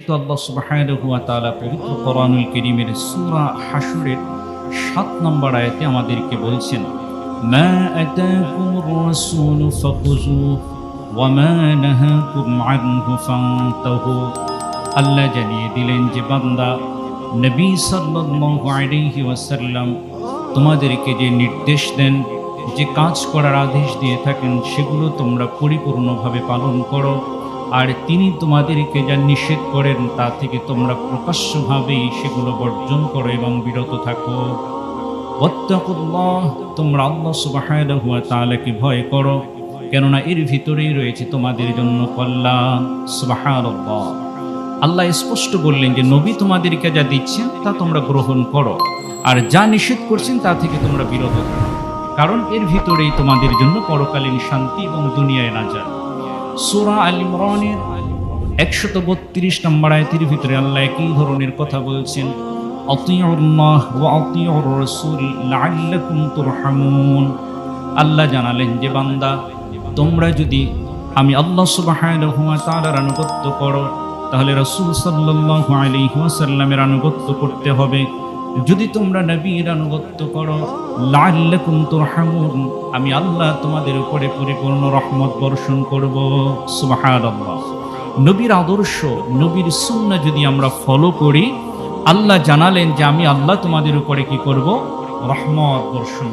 তো আল্লাহ সুবহানাহু ওয়া তাআলা পবিত্র কোরআনুল কারীমের সূরা হাশরের ৭ নম্বর আয়াতে আমাদেরকে বলছেন, মা আতাকুমুর রাসূলু ফাখুযুহু ওয়া মা নাহাকুম আনহু ফান্তাহু। আল্লাহ জানিয়ে দিলেন যে বান্দা নবী সাল্লাল্লাহু আলাইহি ওয়াসাল্লাম তোমাদেরকে যে নির্দেশ দেন, যে কাজ করার আদেশ দিয়ে থাকেন, সেগুলো তোমরা পরিপূর্ণভাবে পালন করো। আর তিনি তোমাদেরকে যা নিষেধ করেন তা থেকে তোমরা প্রকাশ্যভাবেই সেগুলো বর্জন করো এবং বিরত থাকো। ওয়াত্তাকুল্লাহ, তোমরা আল্লাহ সুবহানাহু ওয়া তাআলাকে ভয় করো, কেননা এর ভিতরেই রয়েছে তোমাদের জন্য কল্যাণ। সুবহানাল্লাহ। আল্লাহ স্পষ্ট বললেন যে নবী তোমাদেরকে যা দিচ্ছেন তা তোমরা গ্রহণ করো, আর যা নিষেধ করছেন তা থেকে তোমরা বিরত থাকো, কারণ এর ভিতরেই তোমাদের জন্য পরকালীন শান্তি এবং দুনিয়ায় নাজাত। সূরা আল ইমরানের ১৩২ নম্বর আয়াতের ভিতরে আল্লাহ একই ধরনের কথা বলছেন, আতিউল্লাহ ওয়া আতিউর রাসূল লাআল্লাকুম তুরহামুন। আল্লাহ জানালেন যে বান্দা তোমরা যদি আমি আল্লাহ সুবহানাহু ওয়া তাআলার আনুগত্য করো, তাহলে রাসূল সাল্লাল্লাহু আলাইহি ওয়াসাল্লামের আনুগত্য করতে হবে। যদি তোমরা নবীর আনুগত্য করো, লাআল্লাকুম তুরহামুন, আমি আল্লাহ তোমাদের উপরে পরিপূর্ণ রহমত বর্ষণ করব। সুবহানাল্লাহ। নবীর আদর্শ, নবীর সুন্নাহ যদি আমরা ফলো করি, আল্লাহ জানালেন যে আমি আল্লাহ তোমাদের উপরে কি করব? রহমত বর্ষণ